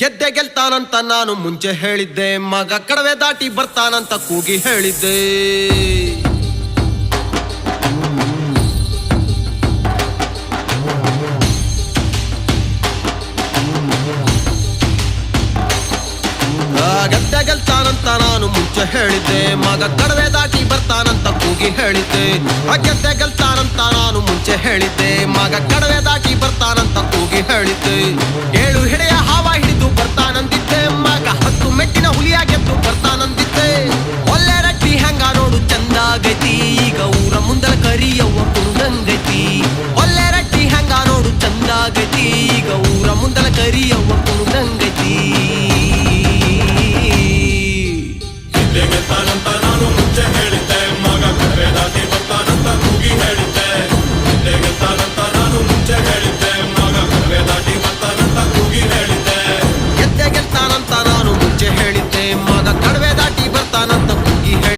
ಗೆದ್ದೆ ಗೆಲ್ತಾನಂತ ನಾನು ಮುಂಚೆ ಹೇಳಿದ್ದೆ, ಮಗ ಕಡವೆ ದಾಟಿ ಬರ್ತಾನಂತ ಕೂಗಿ ಹೇಳಿದ್ದೆ. ಗೆದ್ದೆ ಗೆಲ್ತಾನಂತ ನಾನು ಮುಂಚೆ ಹೇಳಿದ್ದೆ, ಮಗ ಕಡವೆ ದಾಟಿ ಬರ್ತಾನಂತ ಕೂಗಿ ಹೇಳಿದ್ದೆ. ಗೆದ್ದೆ ಗೆಲ್ತಾನಂತ ನಾನು ಮುಂಚೆ ಹೇಳಿದ್ದೆ, ಮಗ ಕಡವೆ ದಾಟಿ ಬರ್ತಾನಂತ ಕೂಗಿ ಹೇಳಿದ್ದೆ. ಏಳು ಹಿಡಿಯ ಹಾವ